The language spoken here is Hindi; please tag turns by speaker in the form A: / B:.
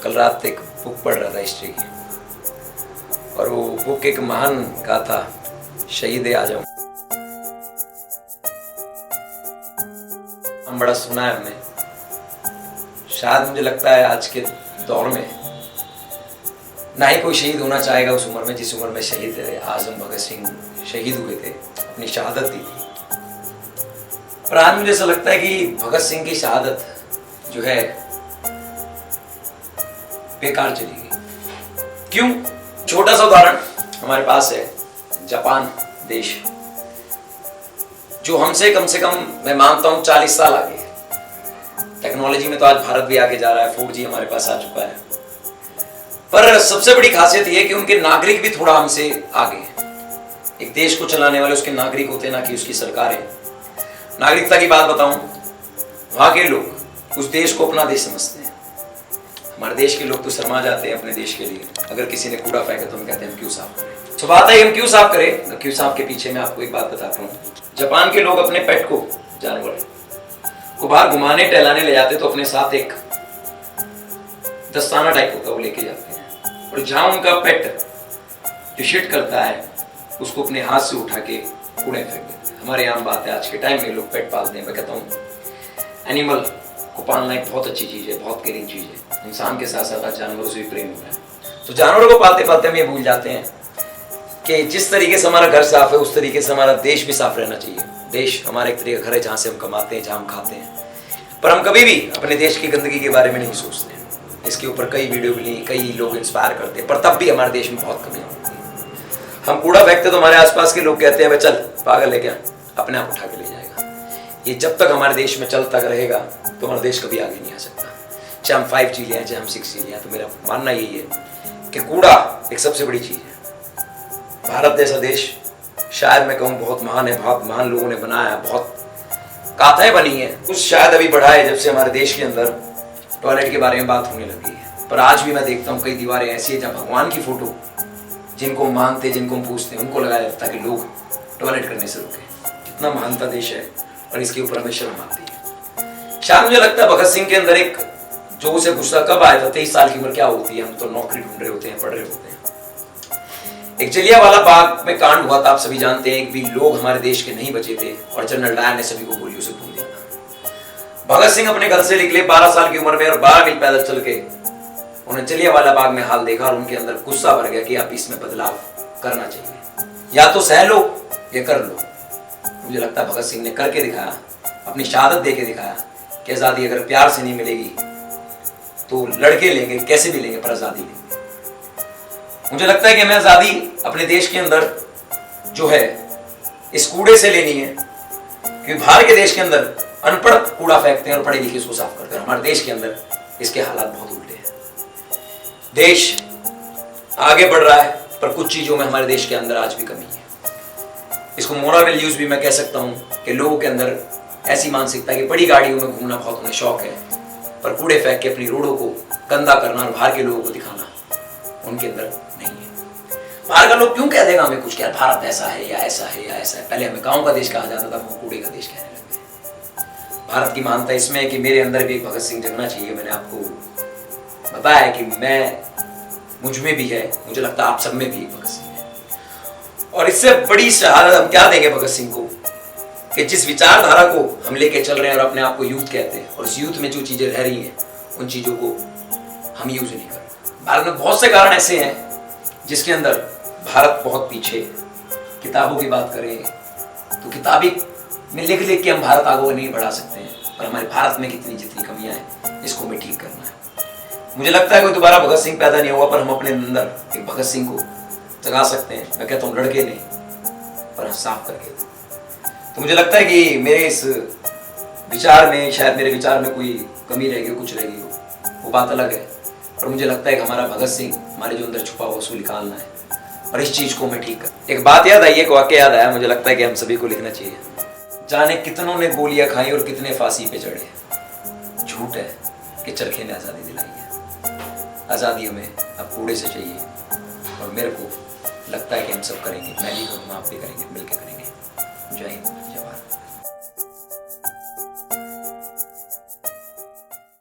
A: कल रात एक बुक पढ़ रहा था हिस्ट्री की, और वो बुक एक महान गाथा शहीद आजम, हम बड़ा सुना है हमने। शायद मुझे लगता है आज के दौर में ना ही कोई शहीद होना चाहेगा उस उम्र में जिस उम्र में शहीद आजम भगत सिंह शहीद हुए थे, अपनी शहादत दी थी। पर आज मुझे ऐसा लगता है कि भगत सिंह की शहादत जो है बेकार चली गई। क्यों? छोटा सा उदाहरण हमारे पास है, जापान देश, जो हमसे कम से कम मैं मानता हूं 40 साल आगे है। टेक्नोलॉजी में तो आज भारत भी आगे जा रहा है, 4G हमारे पास आ चुका है। पर सबसे बड़ी खासियत यह है कि उनके नागरिक भी थोड़ा हमसे आगे हैं। एक देश को चलाने वाले उसके नागरिक होते हैं, ना कि उसकी सरकारें। नागरिकता की बात बताऊं, वहां के लोग उस देश को अपना देश समझते हैं। हमारे देश के लोग तो शर्मा जाते हैं अपने देश के लिए। अगर किसी ने कूड़ा फेंका तो हम कहते हैं हम क्यों साफ करें। तो बात है हम क्यों साफ करें, क्यों साफ के पीछे मैं आपको एक बात बताता हूँ। जापान के लोग अपने पेट को, जानवर को बाहर घुमाने टहलाने ले जाते तो अपने साथ एक दस्ताना टाइप होता है वो लेके जाते हैं, और जहां उनका पेट जो शिट करता है उसको अपने हाथ से उठा के कूड़े फेंक देते हैं। हमारे यहाँ बात है, आज के टाइम में लोग पेट पालते हैं। मैं कहता हूँ एनिमल को पालना एक बहुत अच्छी चीज है, बहुत केयरिंग चीज है। इंसान के साथ साथ जानवरों से भी प्रेम हो रहा है। तो जानवरों को पालते पालते हम ये भूल जाते हैं कि जिस तरीके से हमारा घर साफ है उस तरीके से हमारा देश भी साफ रहना चाहिए। देश हमारा एक तरीका घर है जहाँ से हम कमाते हैं, जहाँ हम खाते हैं। पर हम कभी भी अपने देश की गंदगी के बारे में नहीं सोचते हैं। इसके ऊपर कई वीडियो भी नहीं, कई लोग इंस्पायर करते हैं, पर तब भी हमारे देश में बहुत कमियां होती है। हम कूड़ा फेंकते तो हमारे आसपास के लोग कहते हैं भाई चल पागल है क्या, अपने आप उठा के ले जाएगा। ये जब तक हमारे देश में चलता रहेगा तो हमारा देश कभी आगे नहीं आ सकता। चाहे हम 5G लें, चाहे हम 6G लें, तो मेरा मानना यही है कि कूड़ा एक सबसे बड़ी चीज है। भारत जैसा देश शायद मैं कहूँ बहुत महान है, बहुत महान लोगों ने बनाया है, बहुत गाथाएं बनी है, कुछ शायद अभी बढ़ा है जब से हमारे देश के अंदर टॉयलेट के बारे में बात होने लगी है। पर आज भी मैं देखता हूँ कई दीवारें ऐसी है जहाँ भगवान की फोटो जिनको हम मानते, जिनको हम पूछते हैं, उनको लगाया जाता है ताकि लोग टॉयलेट करने से रुके। कितना महानता देश है और इसके ऊपर हमें शर्म आती है। शायद मुझे लगता है भगत सिंह के अंदर एक जो उसे गुस्सा कब आया था, 23 साल की उम्र क्या होती है, हम तो नौकरी ढूंढ रहे होते हैं, पढ़ रहे होते हैं। एक जलियांवाला बाग में कांड हुआ था, आप सभी जानते हैं। एक भी लोग हमारे देश के नहीं बचे थे और जनरल डायर ने सभी को गोलियों से भून दिया था। भगत सिंह अपने घर से निकले 12 साल की उम्र में और 12 मील पैदल चल के उन्हें जलियांवाला बाग में हाल देखा और उनके अंदर गुस्सा भर गया कि आप इसमें बदलाव करना चाहिए, या तो सह लो या कर लो। मुझे लगता है भगत सिंह ने करके दिखाया, अपनी शहादत दे के दिखाया कि आजादी अगर प्यार से नहीं मिलेगी तो लड़के लेंगे, कैसे भी लेंगे, पर आजादी लेंगे। मुझे लगता है कि हमें आजादी अपने देश के अंदर जो है इस कूड़े से लेनी है, क्योंकि बाहर के देश के अंदर अनपढ़ कूड़ा फेंकते हैं और पढ़े लिखे उसको साफ करते हैं। हमारे देश के अंदर इसके हालात बहुत उल्टे हैं। देश आगे बढ़ रहा है पर कुछ चीजों में हमारे देश के अंदर आज भी कमी है। इसको मोरल वैल्यूज भी मैं कह सकता हूं कि लोगों के अंदर ऐसी मानसिकता है कि बड़ी गाड़ियों में घूमना बहुत उन्हें शौक है, पर कूड़े फेंक के अपनी रोडों को गंदा करना और बाहर के लोगों को दिखाना उनके अंदर नहीं है। बाहर का लोग क्यों कह देगा हमें कुछ, क्या भारत ऐसा है या ऐसा है या ऐसा है। पहले हमें गांव का देश कहा जाता था, वो कूड़े का देश कहने लगे। भारत की मानता इसमें है कि मेरे अंदर भी एक भगत सिंह जगना चाहिए। मैंने आपको बताया कि मुझ में भी है, मुझे लगता है आप सब में भी एक भगत सिंह है। और इससे बड़ी शहादत हम क्या देंगे भगत सिंह को कि जिस विचारधारा को हम लेके चल रहे हैं और अपने आप को यूथ कहते हैं, और इस यूथ में जो चीजें रह रही हैं उन चीजों को हम यूज नहीं कर रहे। भारत में बहुत से कारण ऐसे हैं जिसके अंदर भारत बहुत पीछे। किताबों की बात करें तो किताबी में लिख लिख के हम भारत आगे नहीं बढ़ा सकते हैं, पर हमारे भारत में जितनी कमियां हैं इसको हमें ठीक करना है। मुझे लगता है कोई दोबारा भगत सिंह पैदा नहीं होगा, पर हम अपने अंदर एक भगत सिंह को जगा सकते हैं। मैं कहता हूँ लड़के नहीं, पर साफ करके। तो मुझे लगता है कि मेरे इस विचार में, शायद मेरे विचार में कोई कमी रहेगी, कुछ रहेगी, वो बात अलग है। और मुझे लगता है कि हमारा भगत सिंह, हमारे जो अंदर छुपा हुआ उसको निकालना है और इस चीज को मैं ठीक कर। एक बात याद आई, एक वाक्य याद आया, मुझे लगता है कि हम सभी को लिखना चाहिए। जाने कितनों ने गोलियां खाई और कितने फांसी पे चढ़े, झूठ है कि चरखे ने आजादी दिलाई है। आजादी हमें अब कूड़े से चाहिए और मेरे को लगता है कि हम सब करेंगे। मैं भी करूँगा, आप भी करेंगे, मिलकर करेंगे। जय हिंद, जय भारत।